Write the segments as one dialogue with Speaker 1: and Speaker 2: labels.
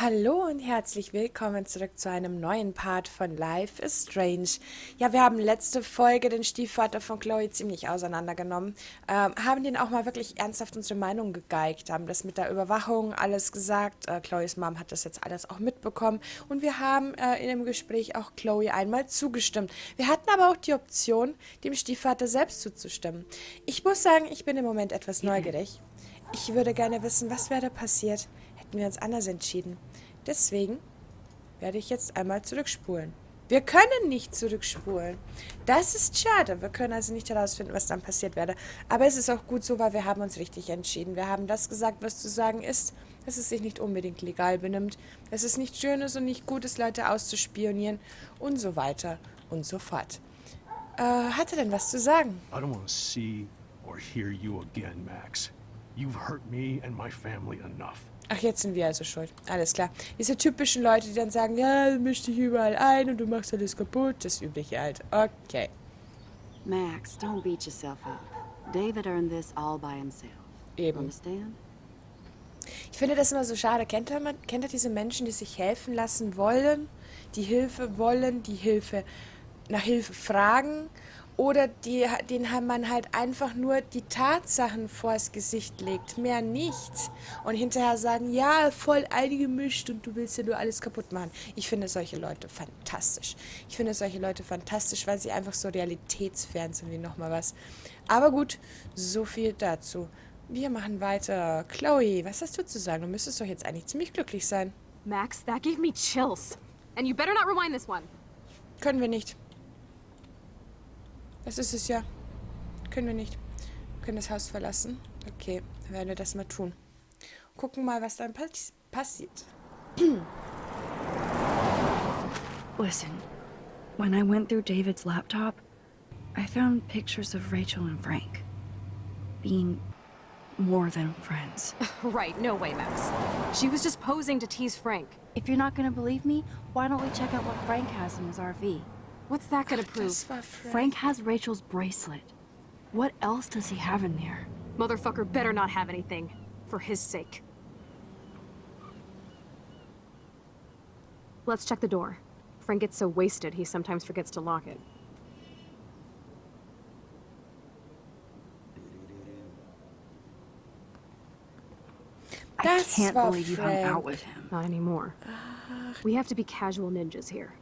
Speaker 1: Hallo und herzlich willkommen zurück zu einem neuen Part von Life is Strange. Ja, wir haben letzte Folge den Stiefvater von Chloe ziemlich auseinandergenommen, haben den auch mal wirklich ernsthaft unsere Meinung gegeigt, haben das mit der Überwachung alles gesagt. Chloes Mom hat das jetzt alles auch mitbekommen und wir haben in dem Gespräch auch Chloe einmal zugestimmt. Wir hatten aber auch die Option, dem Stiefvater selbst zuzustimmen. Ich muss sagen, ich bin im Moment etwas neugierig. Ich würde gerne wissen, was wäre passiert, hätten wir uns anders entschieden. Deswegen werde ich jetzt einmal zurückspulen. Wir können nicht zurückspulen. Das ist schade. Wir können also nicht herausfinden, was dann passiert wäre. Aber es ist auch gut so, weil wir haben uns richtig entschieden. Wir haben das gesagt, was zu sagen ist, dass es sich nicht unbedingt legal benimmt, dass es nicht schön ist und nicht gut ist, Leute auszuspionieren und so weiter und so fort. Hat er denn was zu sagen?
Speaker 2: I don't want to see or hear you again, Max. You've hurt me and my family enough.
Speaker 1: Ach, jetzt sind wir also schuld. Alles klar. Diese typischen Leute, die dann sagen, ja, du mischst dich überall ein und du machst alles kaputt. Das Übliche halt. Okay.
Speaker 3: Max, don't beat yourself up. David earned this all by himself.
Speaker 1: Eben.
Speaker 3: Understand?
Speaker 1: Ich finde das immer so schade. Kennt ihr diese Menschen, die sich helfen lassen wollen, die nach Hilfe fragen? Oder denen man halt einfach nur die Tatsachen vors Gesicht legt, mehr nichts. Und hinterher sagen, ja, voll eingemischt und du willst ja nur alles kaputt machen. Ich finde solche Leute fantastisch. Weil sie einfach so realitätsfern sind wie nochmal was. Aber gut, so viel dazu. Wir machen weiter. Chloe, was hast du zu sagen? Du müsstest doch jetzt eigentlich ziemlich glücklich sein.
Speaker 4: Max, that gave me chills. And you better not rewind this one.
Speaker 1: Können wir nicht. Das ist es ja. Können wir nicht. Wir können das Haus verlassen. Okay, dann werden wir das mal tun. Gucken mal, was dann passiert.
Speaker 3: Listen, when I went through David's laptop, I found pictures of Rachel and Frank being more than friends.
Speaker 4: Right, no way, Max. She was just posing to tease Frank.
Speaker 3: If you're not gonna believe me, why don't we check out what Frank has in his RV?
Speaker 4: What's that gonna prove?
Speaker 1: Das war Frank.
Speaker 3: Frank has Rachel's bracelet. What else does he have in there?
Speaker 4: Motherfucker better not have anything. For his sake. Let's check the door. Frank gets so wasted, he sometimes forgets to lock it.
Speaker 3: I
Speaker 1: Das
Speaker 3: can't
Speaker 1: war
Speaker 3: believe you hung
Speaker 1: Frank.
Speaker 3: out with him.
Speaker 4: Not anymore. We have to be casual ninjas here.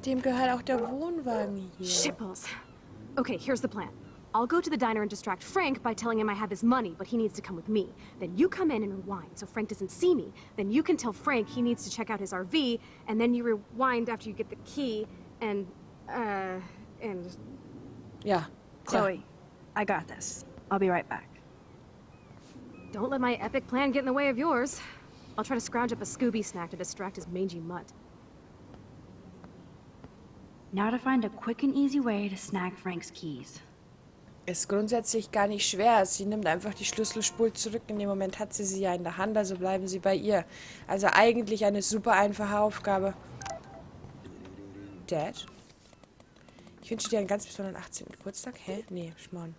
Speaker 1: Dem gehört auch der Wohnwagen hier.
Speaker 4: Shitballs. Okay, here's the plan. I'll go to the diner and distract Frank by telling him I have his money, but he needs to come with me. Then you come in and rewind so Frank doesn't see me. Then you can tell Frank he needs to check out his RV, and then you rewind after you get the key, and...
Speaker 1: Ja.
Speaker 3: Chloe, I got this. I'll be right back.
Speaker 4: Don't let my epic plan get in the way of yours. I'll try to scrounge up a Scooby snack to distract his mangy mutt.
Speaker 3: Now to find a quick and easy way to snag Frank's keys.
Speaker 1: Ist grundsätzlich gar nicht schwer. Sie nimmt einfach die Schlüsselspur zurück. In dem Moment hat sie ja in der Hand, also bleiben sie bei ihr. Also eigentlich eine super einfache Aufgabe. Dad? Ich wünsche dir einen ganz besonderen 18. Geburtstag. Hä? Nee, Schmarrn.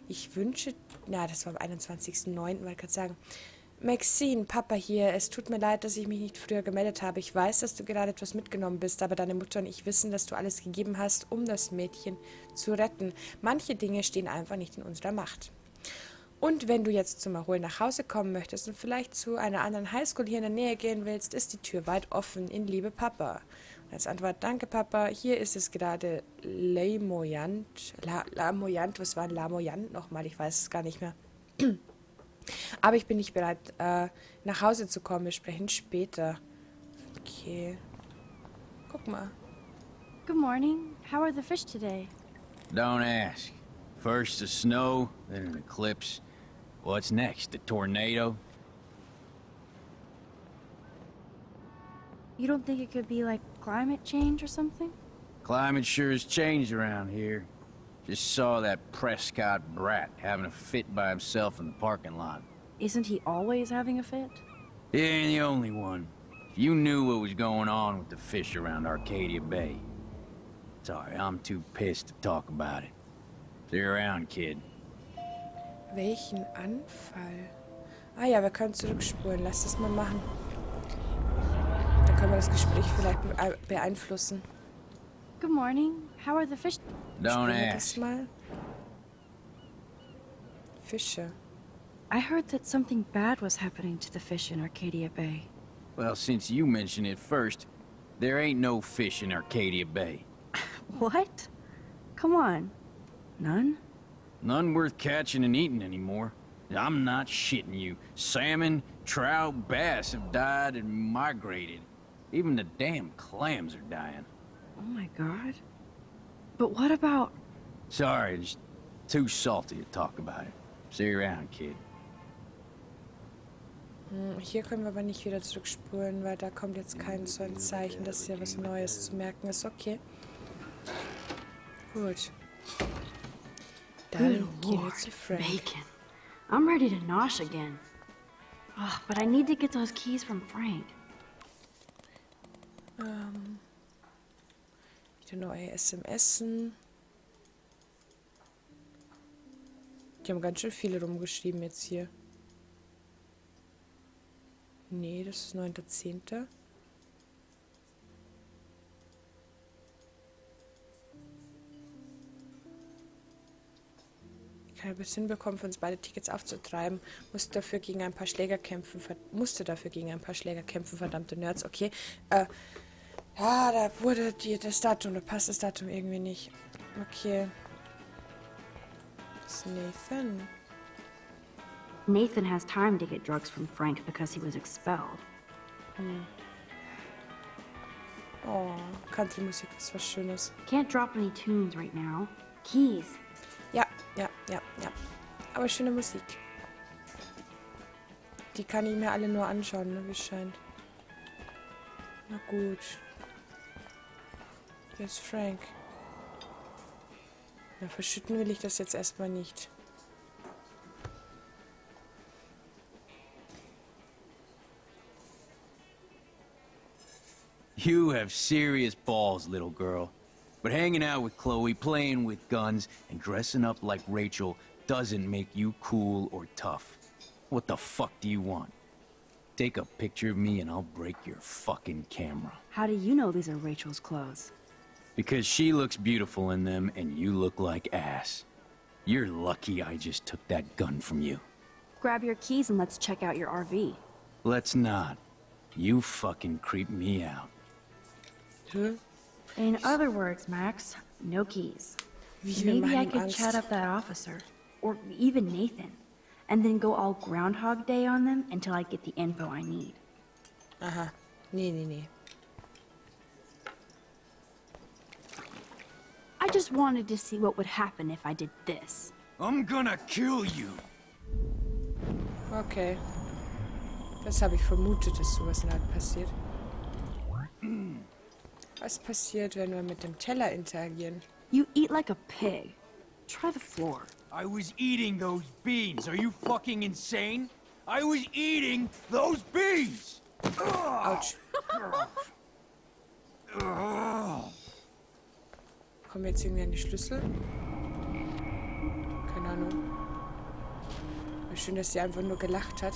Speaker 1: Ich wünsche... Na, das war am 21.09., wollte ich gerade sagen. Maxine, Papa hier, es tut mir leid, dass ich mich nicht früher gemeldet habe. Ich weiß, dass du gerade etwas mitgenommen bist, aber deine Mutter und ich wissen, dass du alles gegeben hast, um das Mädchen zu retten. Manche Dinge stehen einfach nicht in unserer Macht. Und wenn du jetzt zum Erholen nach Hause kommen möchtest und vielleicht zu einer anderen Highschool hier in der Nähe gehen willst, ist die Tür weit offen. In Liebe, Papa. Und als Antwort, danke, Papa. Hier ist es gerade lamoyant. Lamoyant, was war ein lamoyant nochmal? Ich weiß es gar nicht mehr. Aber ich bin nicht bereit, nach Hause zu kommen. Wir sprechen später. Okay. Guck mal.
Speaker 3: Good morning. How are the fish today?
Speaker 5: Don't ask. First the snow, then an eclipse. What's next? A tornado?
Speaker 3: You don't think it could be like climate change or something?
Speaker 5: Climate sure has changed around here. Just saw that Prescott brat having a fit by himself in the parking lot.
Speaker 3: Isn't he always having a fit?
Speaker 5: He ain't the only one. If you knew what was going on with the fish around Arcadia Bay. Sorry, I'm too pissed to talk about it. See you around, kid.
Speaker 1: Welchen Anfall? Ah ja, wir können zurückspulen. Lass das mal machen. Dann können wir das Gespräch vielleicht beeinflussen.
Speaker 3: Good morning. How are the fish?
Speaker 5: Don't
Speaker 1: Spielen wir das
Speaker 5: ask.
Speaker 1: mal. Fische.
Speaker 3: I heard that something bad was happening to the fish in Arcadia Bay.
Speaker 5: Well, since you mentioned it first, there ain't no fish in Arcadia Bay.
Speaker 3: What? Come on. None?
Speaker 5: None worth catching and eating anymore. I'm not shitting you. Salmon, trout, bass have died and migrated. Even the damn clams are dying.
Speaker 3: Oh my god. But what about...
Speaker 5: Sorry, just too salty to talk about it. See you around, kid.
Speaker 1: Hier können wir aber nicht wieder zurückspulen, weil da kommt jetzt kein so ein Zeichen, dass hier was Neues zu merken ist. Okay. Gut. Dann gehen wir zu Frank.
Speaker 3: Bacon. I'm ready to nosh again. Oh, but I need to get those keys from Frank.
Speaker 1: Wieder neue SMSen. Die haben ganz schön viele rumgeschrieben jetzt hier. Nee, das ist 9.10. Ich kann ein bisschen hinbekommen, für uns beide Tickets aufzutreiben. Musste dafür gegen ein paar Schläger kämpfen, verdammte Nerds. Okay. Ja, da wurde das Datum, da passt das Datum irgendwie nicht. Okay. Das ist Nathan.
Speaker 3: Nathan has time to get drugs from Frank because he was expelled.
Speaker 1: Oh, Country-Musik ist was Schönes.
Speaker 3: Can't drop any tunes right now. Keys.
Speaker 1: Ja. Aber schöne Musik. Die kann ich mir alle nur anschauen, ne, wie es scheint. Na gut. Hier ist Frank. Na, verschütten will ich das jetzt erstmal nicht.
Speaker 5: You have serious balls, little girl. But hanging out with Chloe, playing with guns, and dressing up like Rachel doesn't make you cool or tough. What the fuck do you want? Take a picture of me and I'll break your fucking camera.
Speaker 3: How do you know these are Rachel's clothes?
Speaker 5: Because she looks beautiful in them and you look like ass. You're lucky I just took that gun from you.
Speaker 3: Grab your keys and let's check out your RV.
Speaker 5: Let's not. You fucking creep me out.
Speaker 1: Hä?
Speaker 3: In other words, Max, no keys.
Speaker 1: Wie wir
Speaker 3: Maybe I
Speaker 1: machen
Speaker 3: could
Speaker 1: Angst.
Speaker 3: chat up that officer, or even Nathan, and then go all Groundhog Day on them until I get the info I need.
Speaker 1: Aha. Nee.
Speaker 3: I just wanted to see what would happen if I did this.
Speaker 5: I'm gonna kill you.
Speaker 1: Okay. Das habe ich vermutet, dass sowas in der Art passiert. Was passiert, wenn wir mit dem Teller interagieren?
Speaker 3: You eat like a pig. Try the floor.
Speaker 5: I was eating those beans. Are you fucking insane? I was eating those beans!
Speaker 1: Autsch. Kommen wir jetzt irgendwie an die Schlüssel? Keine Ahnung. War schön, dass sie einfach nur gelacht hat.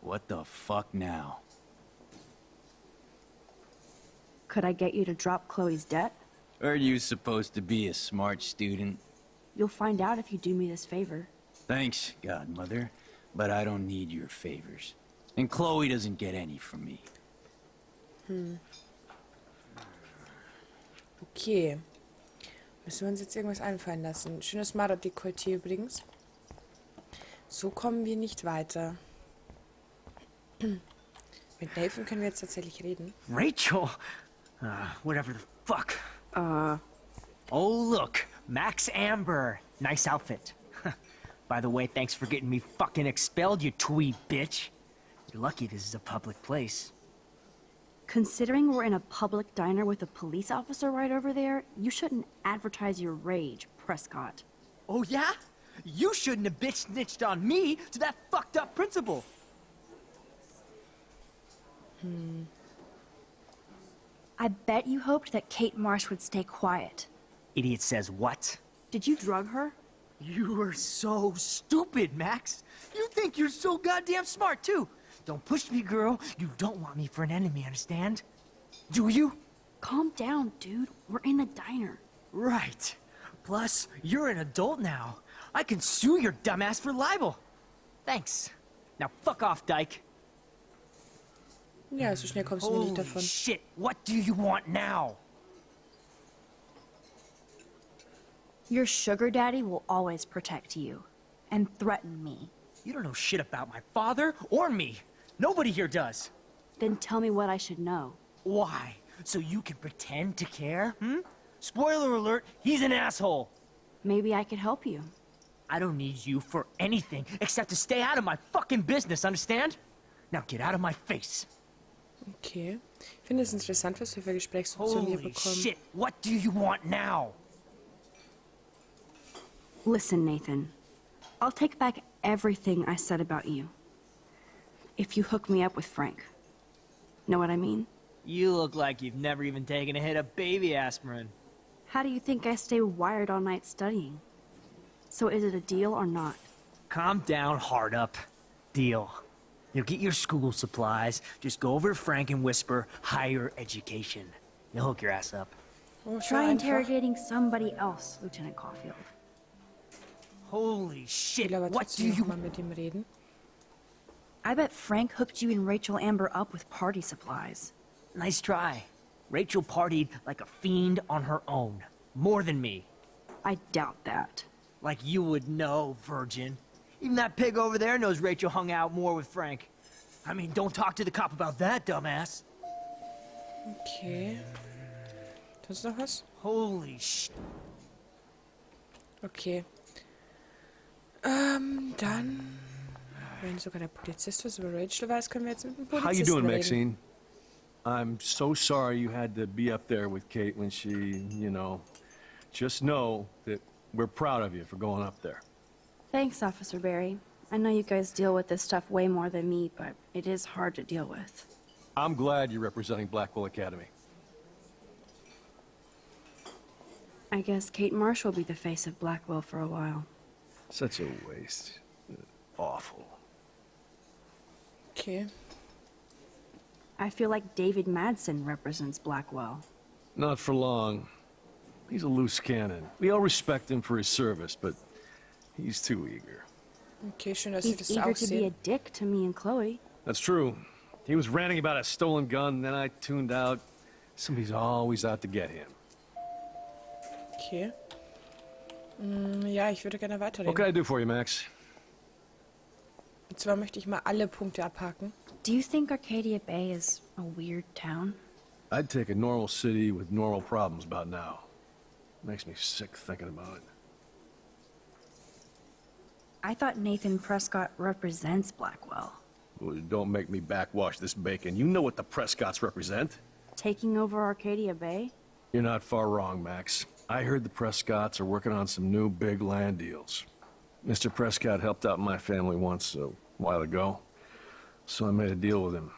Speaker 5: What the fuck now?
Speaker 3: Could I get you to drop Chloe's debt?
Speaker 5: Are you supposed to be a smart student?
Speaker 3: You'll find out if you do me this favor.
Speaker 5: Thanks, Godmother, but I don't need your favors. And Chloe doesn't get any from me.
Speaker 1: Okay. Müssen wir uns jetzt irgendwas einfallen lassen. Schönes Marder-Dekolleté übrigens. So kommen wir nicht weiter. Mit Nathan können wir jetzt tatsächlich reden.
Speaker 6: Rachel? Whatever the fuck. Oh, look. Max Amber. Nice outfit. By the way, thanks for getting me fucking expelled, you twee bitch. You're lucky this is a public place.
Speaker 3: Considering we're in a public diner with a police officer right over there, you shouldn't advertise your rage, Prescott.
Speaker 6: Oh, yeah? You shouldn't have bitch snitched on me to that fucked up principal.
Speaker 3: I bet you hoped that Kate Marsh would stay quiet.
Speaker 6: Idiot says what?
Speaker 3: Did you drug her?
Speaker 6: You are so stupid, Max. You think you're so goddamn smart, too. Don't push me, girl. You don't want me for an enemy, understand? Do you?
Speaker 3: Calm down, dude. We're in the diner.
Speaker 6: Right. Plus, you're an adult now. I can sue your dumbass for libel. Thanks. Now fuck off, Dyke.
Speaker 1: Ja, so schnell kommst du mir nicht
Speaker 6: Holy
Speaker 1: davon.
Speaker 6: shit, what do you want now?
Speaker 3: Your sugar daddy will always protect you. And threaten me.
Speaker 6: You don't know shit about my father or me. Nobody here does.
Speaker 3: Then tell me what I should know.
Speaker 6: Why? So you can pretend to care, Spoiler alert, he's an asshole.
Speaker 3: Maybe I could help you.
Speaker 6: I don't need you for anything except to stay out of my fucking business, understand? Now get out of my face.
Speaker 1: Okay. Ich finde es interessant, was wir für Gesprächsoptionen hier
Speaker 6: Holy
Speaker 1: bekommen.
Speaker 6: shit, what do you want now?
Speaker 3: Listen, Nathan. I'll take back everything I said about you. If you hook me up with Frank. Know what I mean?
Speaker 6: You look like you've never even taken a hit of baby aspirin.
Speaker 3: How do you think I stay wired all night studying? So is it a deal or not?
Speaker 6: Calm down, hard up. Deal. You'll get your school supplies, just go over to Frank and whisper, higher education. You'll hook your ass up.
Speaker 1: Oh, so
Speaker 3: Try
Speaker 1: einfach.
Speaker 3: interrogating somebody else, Lieutenant Caulfield.
Speaker 6: Holy
Speaker 1: Ich
Speaker 6: shit,
Speaker 1: will aber
Speaker 6: what do
Speaker 1: trotzdem noch
Speaker 6: you...
Speaker 1: mal mit ihm reden.
Speaker 3: I bet Frank hooked you and Rachel Amber up with party supplies.
Speaker 6: Nice try. Rachel partied like a fiend on her own. More than me.
Speaker 3: I doubt that.
Speaker 6: Like you would know, virgin. Even that pig over there knows Rachel hung out more with Frank. I mean, don't talk to the cop about that, dumbass.
Speaker 1: Okay. Sonst noch was?
Speaker 6: Holy shit.
Speaker 1: Okay. Dann... Wenn sogar der Polizist was über Rachel weiß, können wir jetzt mit dem Polizisten
Speaker 2: How you doing,
Speaker 1: reden.
Speaker 2: Maxine? I'm so sorry you had to be up there with Kate when she, just know that we're proud of you for going up there.
Speaker 3: Thanks, Officer Barry. I know you guys deal with this stuff way more than me, but it is hard to deal with.
Speaker 2: I'm glad you're representing Blackwell Academy.
Speaker 3: I guess Kate Marsh will be the face of Blackwell for a while.
Speaker 2: Such a waste. Awful.
Speaker 1: Okay.
Speaker 3: I feel like David Madsen represents Blackwell.
Speaker 2: Not for long. He's a loose cannon. We all respect him for his service, but he's too eager.
Speaker 1: Okay, schön, dass Sie
Speaker 3: He's
Speaker 1: das
Speaker 3: eager
Speaker 1: auch
Speaker 3: to be a
Speaker 1: sehen.
Speaker 3: dick to me and Chloe.
Speaker 2: That's true. He was ranting about a stolen gun, then I tuned out. Somebody's always out to get him.
Speaker 1: Okay. Ja, ich würde gerne weiterreden.
Speaker 2: What can I do for you, Max?
Speaker 1: Und zwar möchte ich mal alle Punkte abhaken.
Speaker 3: Do you think Arcadia Bay is a weird town?
Speaker 2: I'd take a normal city with normal problems about now. Makes me sick thinking about it.
Speaker 3: I thought Nathan Prescott represents Blackwell.
Speaker 2: Well, don't make me backwash this bacon. You know what the Prescotts represent.
Speaker 3: Taking over Arcadia Bay?
Speaker 2: You're not far wrong, Max. I heard the Prescotts are working on some new big land deals. Mr. Prescott helped out my family once a while ago, so I made a deal with him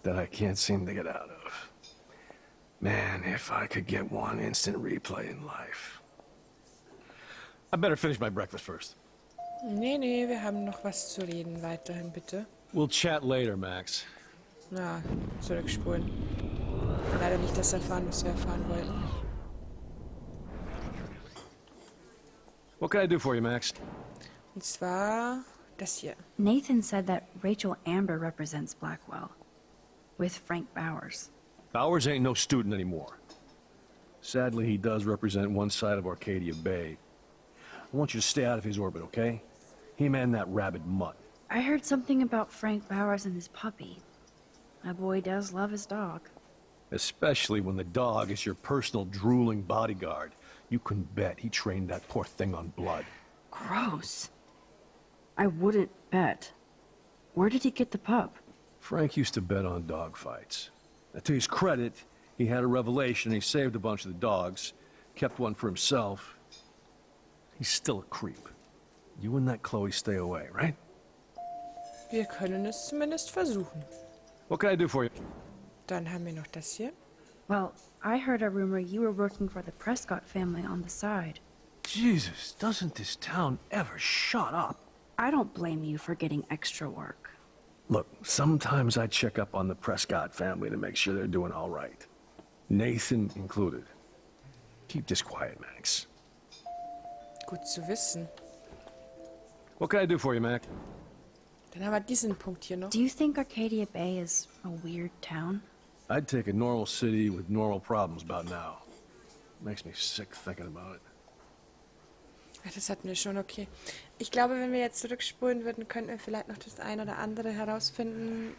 Speaker 2: that I can't seem to get out of. Man, if I could get one instant replay in life. I better finish my breakfast first.
Speaker 1: Nee, wir haben noch was zu reden. Weiterhin, bitte.
Speaker 2: We'll chat later, Max.
Speaker 1: Na, zurückspulen. Leider nicht das erfahren, was wir erfahren wollten.
Speaker 2: What can I do for you, Max?
Speaker 1: Und zwar das hier.
Speaker 3: Nathan said that Rachel Amber represents Blackwell. With Frank Bowers.
Speaker 2: Bowers ain't no student anymore. Sadly, he does represent one side of Arcadia Bay. I want you to stay out of his orbit, okay? Him and that rabid mutt.
Speaker 3: I heard something about Frank Bowers and his puppy. My boy does love his dog.
Speaker 2: Especially when the dog is your personal drooling bodyguard. You can bet he trained that poor thing on blood.
Speaker 3: Gross. I wouldn't bet. Where did he get the pup?
Speaker 2: Frank used to bet on dog fights. Now, to his credit, he had a revelation. He saved a bunch of the dogs, kept one for himself. He's still a creep. You and that Chloe stay away, right?
Speaker 1: Wir können es zumindest versuchen.
Speaker 2: What can I do for you?
Speaker 1: Dann haben wir noch das hier.
Speaker 3: Well, I heard a rumor you were working for the Prescott family on the side.
Speaker 2: Jesus, doesn't this town ever shut up?
Speaker 3: I don't blame you for getting extra work.
Speaker 2: Look, sometimes I check up on the Prescott family to make sure they're doing all right. Nathan included. Keep this quiet, Max.
Speaker 1: Gut zu wissen.
Speaker 2: What can I do for you, Mac?
Speaker 1: Dann haben wir diesen Punkt hier noch.
Speaker 3: Do you think Arcadia Bay is a weird town?
Speaker 2: I'd take a normal city with normal problems about now. Makes me sick thinking about it.
Speaker 1: Ach, das hatten wir schon, okay. Ich glaube, wenn wir jetzt zurückspulen würden, könnten wir vielleicht noch das ein oder andere herausfinden.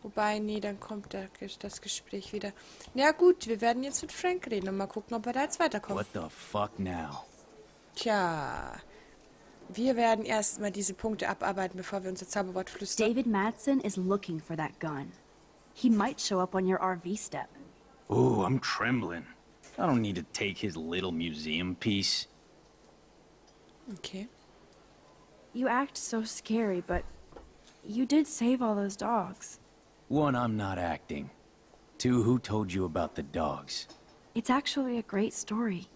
Speaker 1: Wobei, nee, dann kommt das Gespräch wieder. Na ja, gut, wir werden jetzt mit Frank reden und mal gucken, ob er da jetzt weiterkommt.
Speaker 5: What the fuck now?
Speaker 1: Tja, wir werden erstmal diese Punkte abarbeiten, bevor wir unser Zauberwort flüstern.
Speaker 3: David Madsen is looking for that gun. He might show up on your RV step.
Speaker 5: Ooh, I'm trembling. I don't need to take his little museum piece.
Speaker 1: Okay.
Speaker 3: You act so scary, but you did save all those dogs.
Speaker 5: One, I'm not acting. Two, who told you about the dogs?
Speaker 3: It's actually a great story.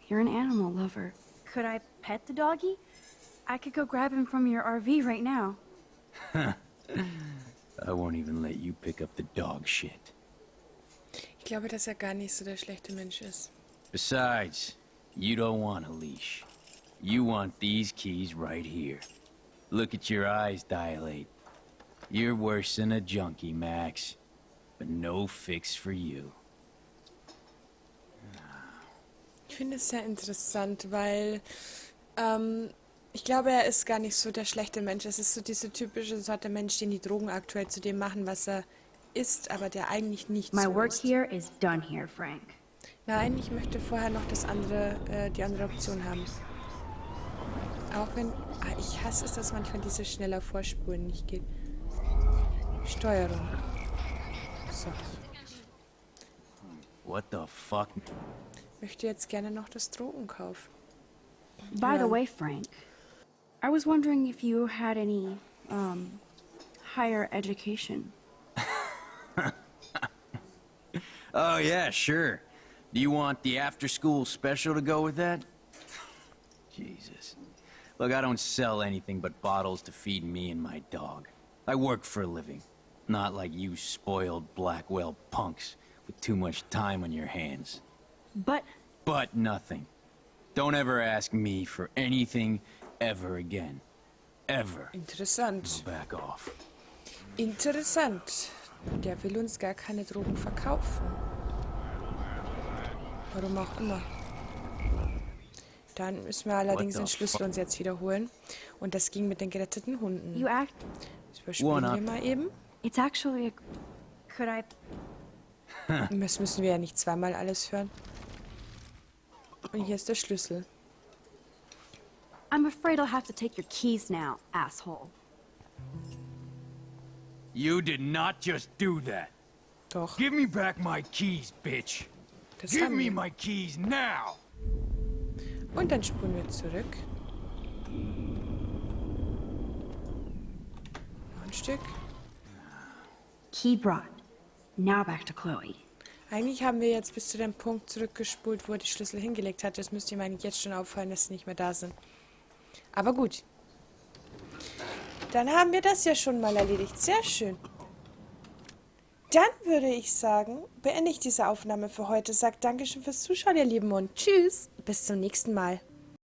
Speaker 3: You're an animal lover. Could I pet the doggy? I could go grab him from your RV right now.
Speaker 5: I won't even let you pick up the dog shit.
Speaker 1: Ich glaube, dass er gar nicht so der schlechte Mensch ist.
Speaker 5: Besides, you don't want a leash. You want these keys right here. Look at your eyes dilate. You're worse than a junkie, Max. But no fix for you.
Speaker 1: Ich finde es sehr interessant, weil ich glaube, er ist gar nicht so der schlechte Mensch. Es ist so diese typische Sorte Mensch, den die Drogen aktuell zu dem machen, was er ist, aber der eigentlich nicht
Speaker 3: My
Speaker 1: so
Speaker 3: work
Speaker 1: ist.
Speaker 3: here is done here, Frank.
Speaker 1: Nein, ich möchte vorher noch die andere Option haben. Auch wenn... ich hasse es, dass manchmal diese schneller Vorspulen nicht geht. Steuerung. So.
Speaker 5: What the fuck?
Speaker 1: Ich möchte jetzt gerne noch das Drogen kaufen.
Speaker 3: By the way, Frank, I was wondering if you had any, higher education.
Speaker 5: Oh yeah, sure. Do you want the after-school special to go with that? Jesus. Look, I don't sell anything but bottles to feed me and my dog. I work for a living. Not like you spoiled Blackwell punks with too much time on your hands.
Speaker 3: But
Speaker 5: But nothing. Don't ever ask me for anything ever again. Ever.
Speaker 1: Interessant.
Speaker 5: Back off.
Speaker 1: Interessant. Der will uns gar keine Drogen verkaufen. Warum auch immer. Dann müssen wir allerdings den Schlüssel uns jetzt wiederholen. Und das ging mit den geretteten Hunden.
Speaker 3: you act...
Speaker 1: Das überspringen wir mal eben.
Speaker 3: It's actually a... Could I...
Speaker 1: Das müssen wir ja nicht zweimal alles hören. Und hier ist der Schlüssel.
Speaker 4: I'm afraid I'll have to take your keys now, asshole.
Speaker 5: You did not just do that.
Speaker 1: Doch,
Speaker 5: Give me back my keys, bitch.
Speaker 1: das
Speaker 5: Give
Speaker 1: haben
Speaker 5: me
Speaker 1: wir.
Speaker 5: my keys now.
Speaker 1: Und dann spulen wir zurück. Noch ein Stück.
Speaker 3: Key brought. Now back to Chloe.
Speaker 1: Eigentlich haben wir jetzt bis zu dem Punkt zurückgespult, wo er die Schlüssel hingelegt hat. Das müsste ihm eigentlich jetzt schon auffallen, dass sie nicht mehr da sind. Aber gut. Dann haben wir das ja schon mal erledigt. Sehr schön. Dann würde ich sagen, beende ich diese Aufnahme für heute. Sag Dankeschön fürs Zuschauen, ihr Lieben, und tschüss. Bis zum nächsten Mal.